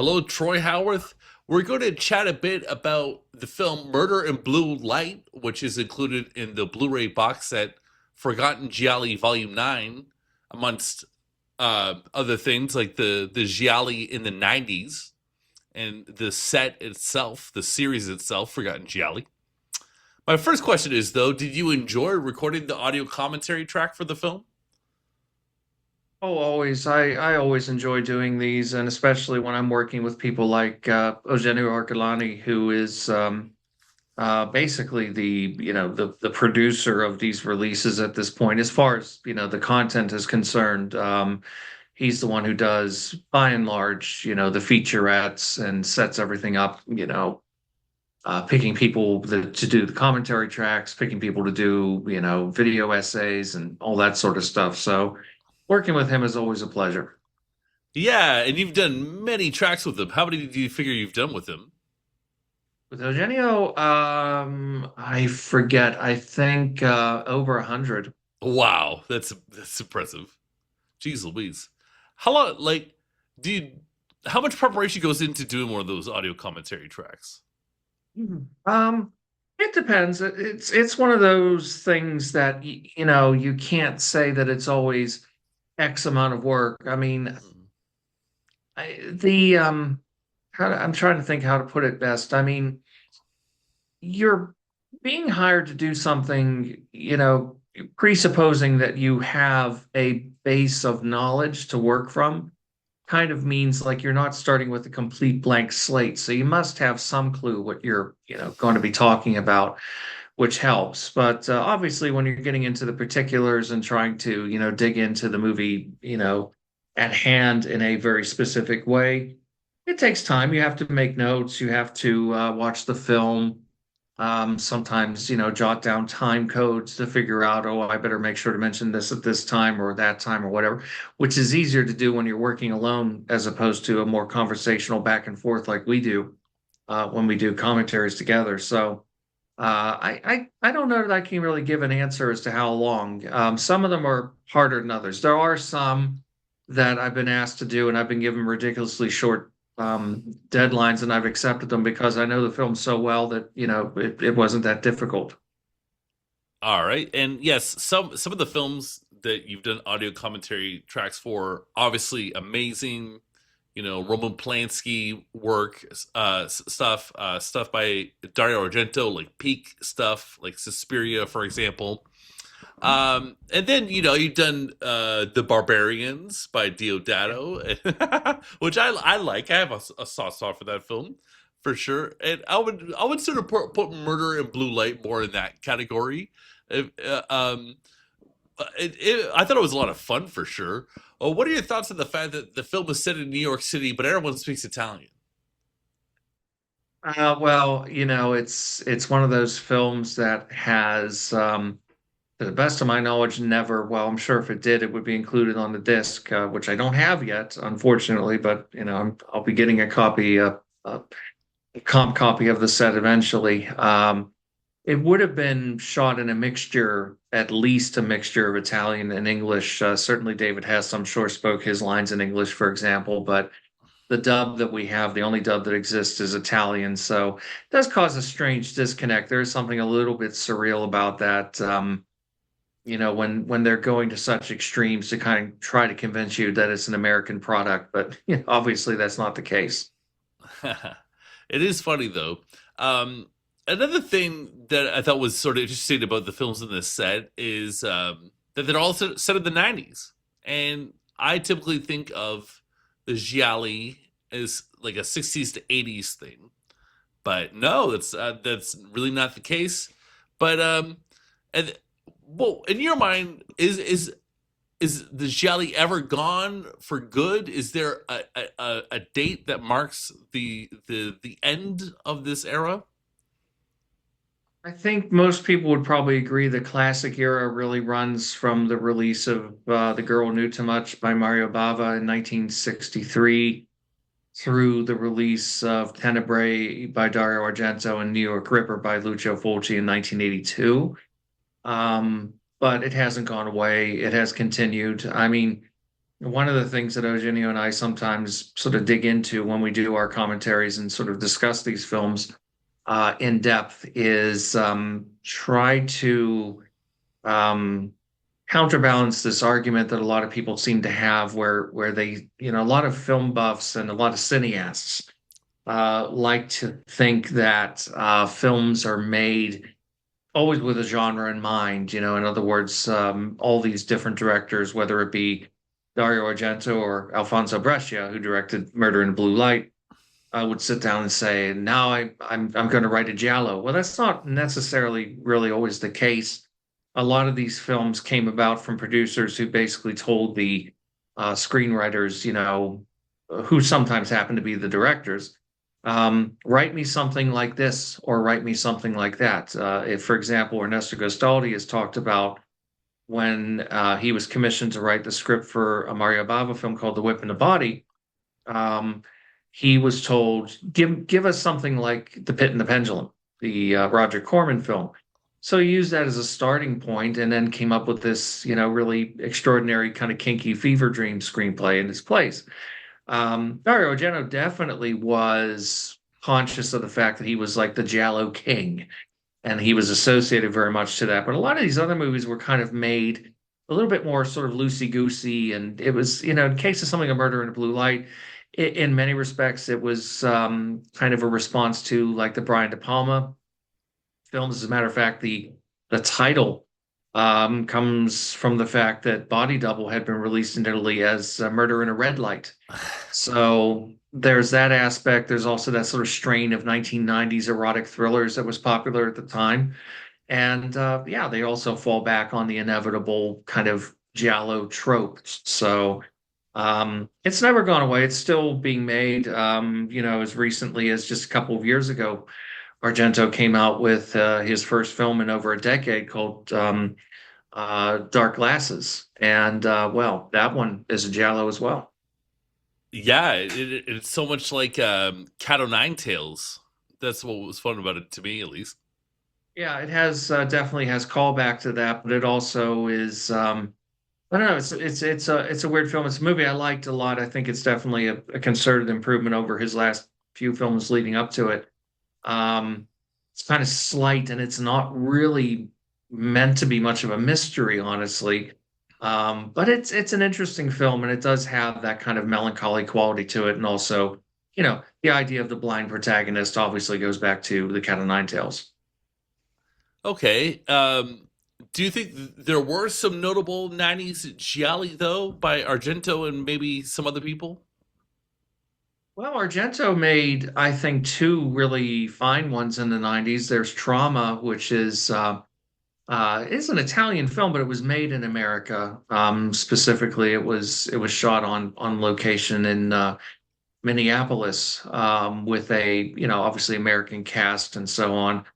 Hello, Troy Howarth. We're going to chat a bit about the film Murder in Blue Light, which is included in the Blu-ray box set Forgotten Gialli Volume 9, amongst other things like the Gialli in the 90s and the set itself, the series itself, Forgotten Gialli. My first question is, though, did you enjoy recording the audio commentary track for the film? Oh, always. I always enjoy doing these, and especially when I'm working with people like Eugenio Arcolani, who is basically the producer of these releases at this point. As far as the content is concerned, he's the one who does, by and large, the featurettes and sets everything up. Picking people to do the commentary tracks, picking people to do video essays and all that sort of stuff. So working with him is always a pleasure. Yeah, and you've done many tracks with him. How many do you figure you've done with him? With Eugenio, I forget. I think over 100. Wow, that's impressive. Jeez Louise. How long, like, do you, how much preparation goes into doing one of those audio commentary tracks? Mhm. It depends. It's one of those things that you can't say that it's always X amount of work. I mean, the I'm trying to think how to put it best. I mean, you're being hired to do something, presupposing that you have a base of knowledge to work from kind of means like you're not starting with a complete blank slate. So you must have some clue what you're, going to be talking about, which helps. But obviously, when you're getting into the particulars and trying to, dig into the movie, at hand in a very specific way, it takes time. You have to make notes. You have to watch the film. Sometimes, jot down time codes to figure out, oh, I better make sure to mention this at this time or that time or whatever, which is easier to do when you're working alone as opposed to a more conversational back and forth like we do when we do commentaries together. So I don't know that I can really give an answer as to how long. Some of them are harder than others. There are some that I've been asked to do, and I've been given ridiculously short deadlines, and I've accepted them because I know the film so well that it wasn't that difficult. All right, and yes, some of the films that you've done audio commentary tracks for, obviously amazing. You know, Roman Polanski work, stuff by Dario Argento, like peak stuff, like Suspiria, for example. And then you've done the Barbarians by Diodato, which I like. I have a soft spot for that film for sure, and I would sort of put Murder in Blue Light more in that category. If, I thought it was a lot of fun for sure. What are your thoughts on the fact that the film is set in New York City, but everyone speaks Italian? Well, it's one of those films that has, to the best of my knowledge, never. Well, I'm sure if it did, it would be included on the disc, which I don't have yet, unfortunately. But I'll be getting a comp copy of the set eventually. It would have been shot in a mixture, at least a mixture of Italian and English. Certainly, David Hess, I'm sure, spoke his lines in English, for example, but the dub that we have, the only dub that exists, is Italian. So it does cause a strange disconnect. There is something a little bit surreal about that. When they're going to such extremes to kind of try to convince you that it's an American product, but obviously that's not the case. It is funny though. Another thing that I thought was sort of interesting about the films in this set is that they're all set in the '90s, and I typically think of the gialli as like a '60s to '80s thing, but no, that's really not the case. But and well, in your mind, is the gialli ever gone for good? Is there a date that marks the end of this era? I think most people would probably agree the classic era really runs from the release of The Girl Knew Too Much by Mario Bava in 1963 through the release of Tenebrae by Dario Argento and New York Ripper by Lucio Fulci in 1982. But it hasn't gone away. It has continued. I mean, one of the things that Eugenio and I sometimes sort of dig into when we do our commentaries and sort of discuss these films in depth is try to um, counterbalance this argument that a lot of people seem to have where they, a lot of film buffs and a lot of cineasts like to think that films are made always with a genre in mind. In other words, all these different directors, whether it be Dario Argento or Alfonso Brescia, who directed Murder in Blue Light, would sit down and say, "Now I'm going to write a giallo." Well, that's not necessarily really always the case. A lot of these films came about from producers who basically told the screenwriters, who sometimes happen to be the directors, write me something like this or write me something like that. If, for example, Ernesto Gastaldi has talked about when he was commissioned to write the script for a Mario Bava film called The Whip and the Body, um, he was told, give us something like The Pit and the Pendulum, the Roger Corman film. So he used that as a starting point and then came up with this, really extraordinary kind of kinky fever dream screenplay in its place. Dario Argento definitely was conscious of the fact that he was like the Giallo king, and he was associated very much to that. But a lot of these other movies were kind of made a little bit more sort of loosey goosey, and it was, in case of something, A Murder in a Blue Light, in many respects, it was kind of a response to like the Brian De Palma films. As a matter of fact, the title comes from the fact that Body Double had been released in Italy as Murder in a Red Light. So there's that aspect. There's also that sort of strain of 1990s erotic thrillers that was popular at the time. And yeah, they also fall back on the inevitable kind of giallo trope. So it's never gone away. It's still being made. As recently as just a couple of years ago, Argento came out with his first film in over a decade called Dark Glasses. And well, that one is a giallo as well. Yeah, it's so much like Cat O' Nine Tails. That's what was fun about it to me, at least. Yeah, it has definitely has callback to that, but it also is I don't know, it's a weird film. It's a movie I liked a lot. I think it's definitely a concerted improvement over his last few films leading up to it. It's kind of slight and it's not really meant to be much of a mystery, honestly. But it's an interesting film and it does have that kind of melancholy quality to it. And also, the idea of the blind protagonist obviously goes back to the Cat o' Nine Tails. Okay. Do you think there were some notable '90s gialli though by Argento and maybe some other people? Well, Argento made, I think, two really fine ones in the 90s. There's Trauma, which is an Italian film, but it was made in America. Specifically, it was shot on location in Minneapolis with a obviously American cast and so on.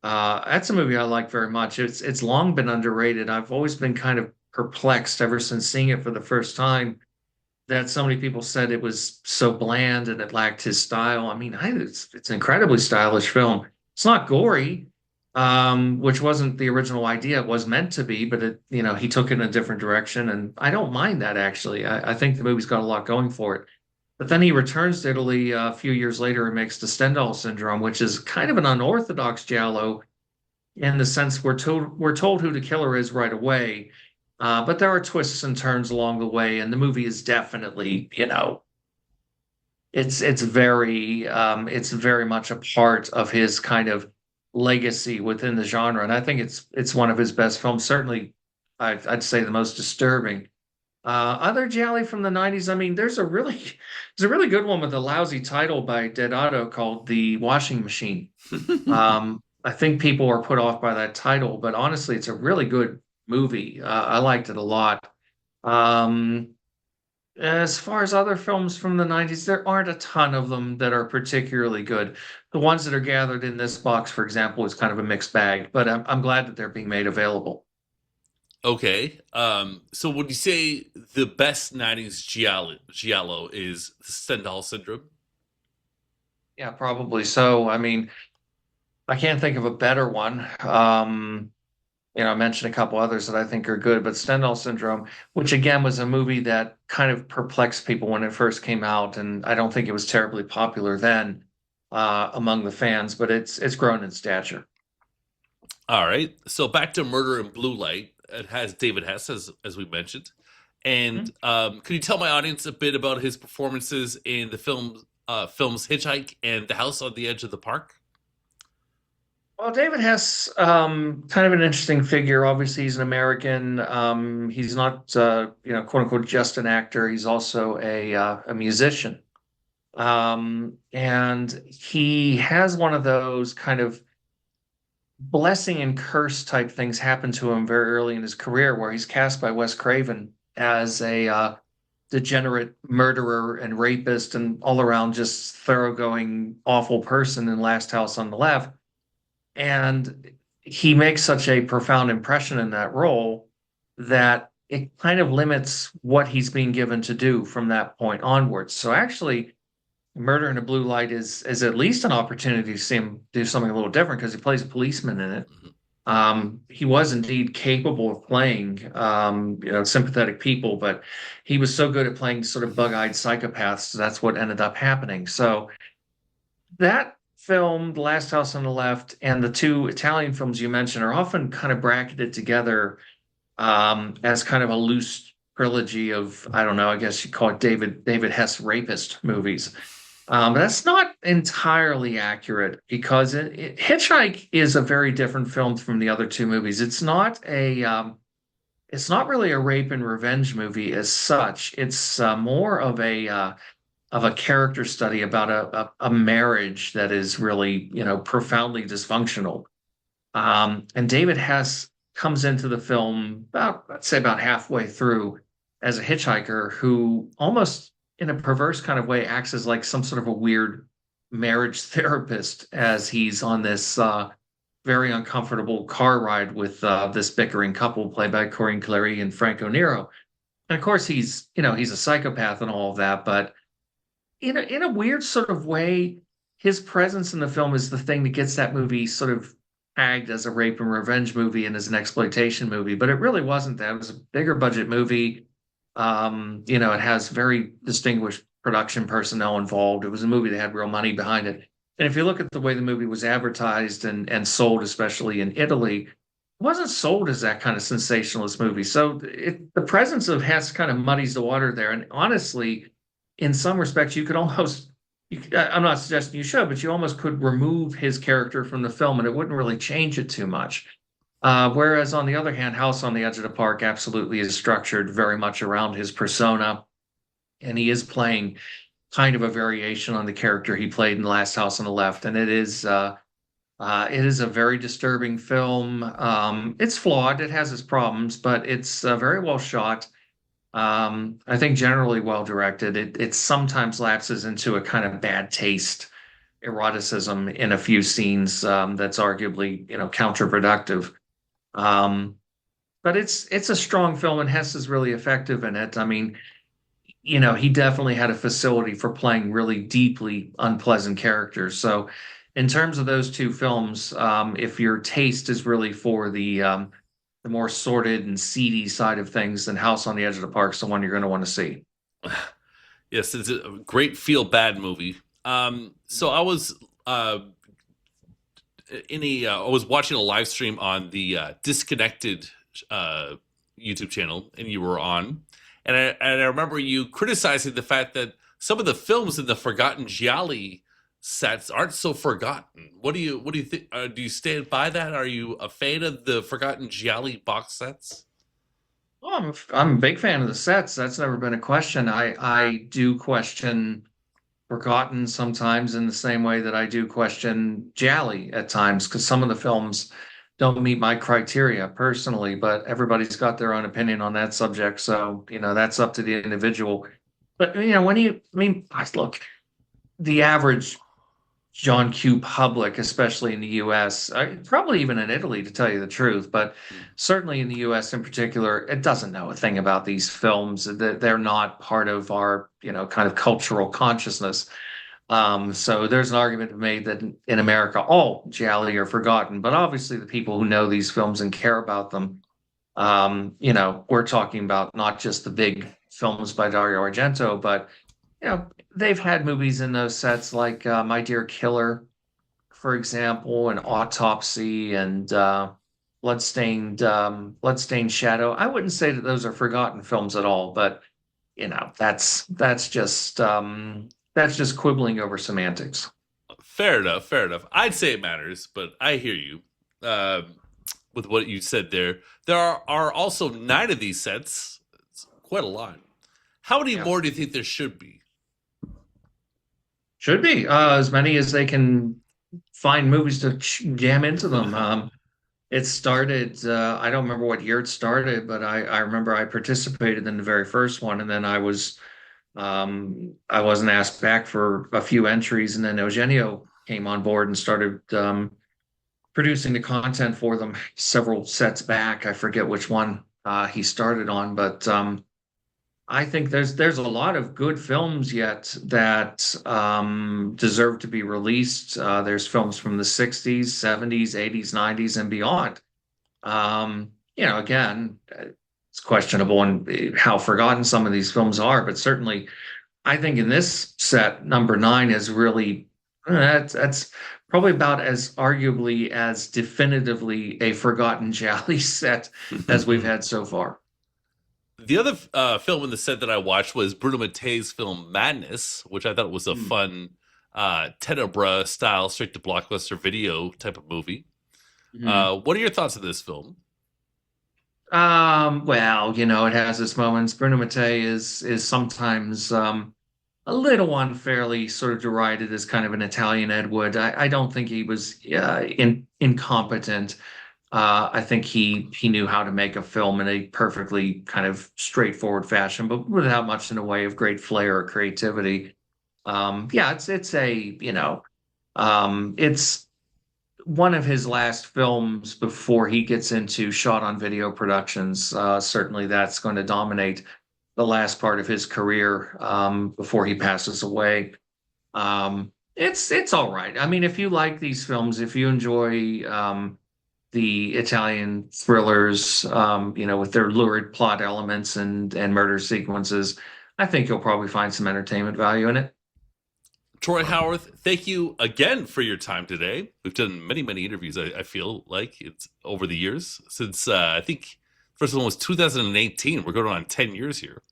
That's a movie I like very much. It's long been underrated. I've always been kind of perplexed ever since seeing it for the first time that so many people said it was so bland and it lacked his style. I mean, it's an incredibly stylish film. It's not gory, which wasn't the original idea. It was meant to be, but he took it in a different direction, and I don't mind that actually. I think the movie's got a lot going for it. But then he returns to Italy a few years later and makes the Stendhal Syndrome, which is kind of an unorthodox giallo in the sense we're told who the killer is right away, but there are twists and turns along the way, and the movie is definitely, it's very much a part of his kind of legacy within the genre, and I think it's one of his best films. Certainly, I'd say the most disturbing. Other Gialli from the 90s, I mean, there's a really good one with a lousy title by Deodato called The Washing Machine. I think people are put off by that title, but honestly, it's a really good movie. I liked it a lot. Um, as far as other films from the 90s, there aren't a ton of them that are particularly good. The ones that are gathered in this box, for example, is kind of a mixed bag, but I'm glad that they're being made available. Okay. So would you say the best '90s giallo is the Stendhal Syndrome? Yeah, probably so. I mean, I can't think of a better one. I mentioned a couple others that I think are good, but Stendhal Syndrome, which again was a movie that kind of perplexed people when it first came out, and I don't think it was terribly popular then among the fans, but it's grown in stature. All right. So back to Murder in Blue Light. It has David Hess, as we mentioned. And could you tell my audience a bit about his performances in the films Hitchhike and The House on the Edge of the Park? Well, David Hess, kind of an interesting figure. Obviously, he's an American. He's not, quote unquote, just an actor. He's also a musician. And he has one of those kind of blessing and curse type things happen to him very early in his career, where he's cast by Wes Craven as a degenerate murderer and rapist and all around just thoroughgoing awful person in Last House on the Left. And he makes such a profound impression in that role that it kind of limits what he's being given to do from that point onwards. So actually, Murder in a Blue Light is at least an opportunity to see him do something a little different because he plays a policeman in it. Mhm. He was indeed capable of playing, sympathetic people, but he was so good at playing sort of bug-eyed psychopaths. That's what ended up happening. So that film, The Last House on the Left, and the two Italian films you mentioned are often kind of bracketed together as kind of a loose trilogy of, I don't know, I guess you call it David Hess rapist movies. That's not entirely accurate because Hitchhike is a very different film from the other two movies. It's not really a rape and revenge movie as such. It's more of a character study about a marriage that is really, profoundly dysfunctional. And David Hess comes into the film about, let's say, about halfway through as a hitchhiker who almost in a perverse kind of way acts as like some sort of a weird marriage therapist as he's on this very uncomfortable car ride with this bickering couple played by Corinne Clary and Franco Nero. And of course, he's a psychopath and all of that, but in a weird sort of way, his presence in the film is the thing that gets that movie sort of tagged as a rape and revenge movie and as an exploitation movie, but it really wasn't that. It was a bigger budget movie. It has very distinguished production personnel involved. It was a movie that had real money behind it. And if you look at the way the movie was advertised and sold, especially in Italy, it wasn't sold as that kind of sensationalist movie. So the presence of Hess kind of muddies the water there. And honestly, in some respects, you could almost, I'm not suggesting you should, but you almost could remove his character from the film and it wouldn't really change it too much. Whereas on the other hand, House on the Edge of the Park absolutely is structured very much around his persona. And he is playing kind of a variation on the character he played in The Last House on the Left. And it is a very disturbing film. It's flawed, it has its problems, but it's very well shot. I think generally well directed. It sometimes lapses into a kind of bad taste eroticism in a few scenes that's arguably counterproductive. Um, but it's a strong film, and Hess is really effective in it. I mean, he definitely had a facility for playing really deeply unpleasant characters. So, in terms of those two films, if your taste is really for the more sordid and seedy side of things, then House on the Edge of the Park is the one you're going to want to see. Yes, it's a great feel bad movie. So I was I was watching a live stream on the Disconnected YouTube channel, and you were on, and I remember you criticizing the fact that some of the films in the Forgotten Gialli sets aren't so forgotten. What do you think? Do you stand by that? Are you a fan of the Forgotten Gialli box sets? Well, I'm a big fan of the sets. That's never been a question. I do question Forgotten sometimes in the same way that I do question Jally at times because some of the films don't meet my criteria personally, but everybody's got their own opinion on that subject. So, that's up to the individual. But, look, the average John Q. public, especially in the US, probably even in Italy, to tell you the truth, but certainly in the US in particular, it doesn't know a thing about these films. They're not part of our, kind of cultural consciousness. So there's an argument to be made that in America, all Gialli are forgotten, but obviously the people who know these films and care about them, we're talking about not just the big films by Dario Argento, but they've had movies in those sets like My Dear Killer, for example, and Autopsy and Bloodstained Shadow. I wouldn't say that those are forgotten films at all, but that's just quibbling over semantics. Fair enough. Fair enough. I'd say it matters, but I hear you with what you said there. There are also 9 of these sets. It's quite a lot. How many Yeah, more do you think there should be? should be as many as they can find movies to jam into them. It started, I don't remember what year it started, but I remember I participated in the very first one, and then I wasn't asked back for a few entries, and then Eugenio came on board and started producing the content for them several sets back. I forget which one he started on, but I think there's a lot of good films yet that deserve to be released. There's films from the 60s, 70s, 80s, 90s, and beyond. Again, it's questionable and how forgotten some of these films are, but certainly I think in this set, number 9 is really that's probably about as arguably as definitively a forgotten Jolly set as we've had so far. The other film in the set that I watched was Bruno Mattei's film Madness, which I thought was a Hmm. fun Tenebra style, straight to blockbuster video type of movie. Mhm. What are your thoughts of this film? Well, it has its moments. Bruno Mattei is sometimes a little unfairly sort of derided as kind of an Italian Ed Wood. I don't think he was incompetent. I think he knew how to make a film in a perfectly kind of straightforward fashion, but without much in the way of great flair or creativity. Yeah, it's one of his last films before he gets into shot on video productions. Certainly, that's going to dominate the last part of his career before he passes away. It's all right. I mean, if you like these films, if you enjoy the Italian thrillers, with their lurid plot elements and murder sequences, I think you'll probably find some entertainment value in it. Troy Howarth, thank you again for your time today. We've done many, many interviews. I feel like it's over the years since I think first one was 2018. We're going on 10 years here.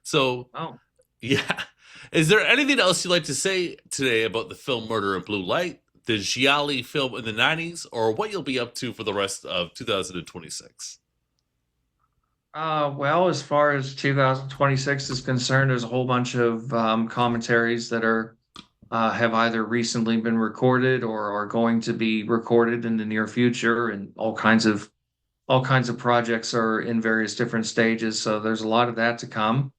So, Oh. yeah. Is there anything else you'd like to say today about the film Murder in Blue Light, the Gialli film in the 90s, or what you'll be up to for the rest of 2026? Well, as far as 2026 is concerned, there's a whole bunch of commentaries that are have either recently been recorded or are going to be recorded in the near future, and all kinds of projects are in various different stages. So there's a lot of that to come,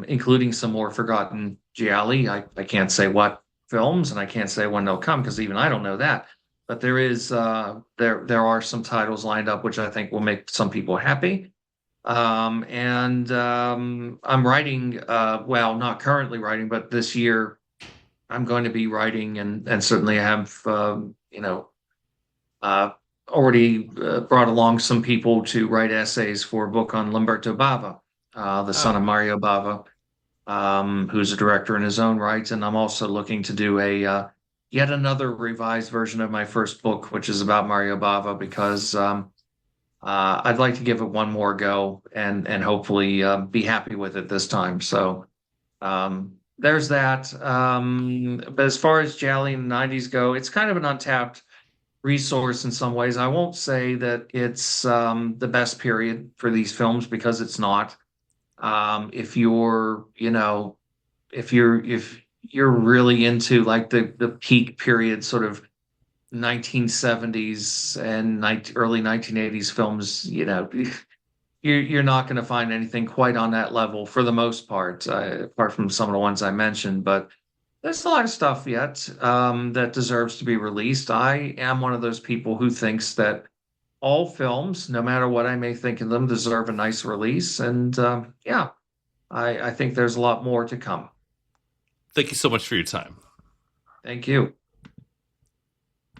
including some more forgotten gialli. I can't say what films, and I can't say when they'll come because even I don't know that. But there are some titles lined up which I think will make some people happy. And I'm writing, well, not currently writing, but this year I'm going to be writing, and certainly I have, uh, already brought along some people to write essays for a book on Lamberto Bava, the son Oh, of Mario Bava, who's a director in his own right. And I'm also looking to do a yet another revised version of my first book, which is about Mario Bava, because I'd like to give it one more go and hopefully be happy with it this time. So there's that. But as far as Jolly in the 90s go, it's kind of an untapped resource in some ways. I won't say that it's the best period for these films because it's not. If you're, if you're really into like the peak period, sort of 1970s and early 1980s films, you're not going to find anything quite on that level for the most part, apart from some of the ones I mentioned. But there's a lot of stuff yet that deserves to be released. I am one of those people who thinks that all films, no matter what I may think of them, deserve a nice release. And yeah, I think there's a lot more to come. Thank you so much for your time. Thank you.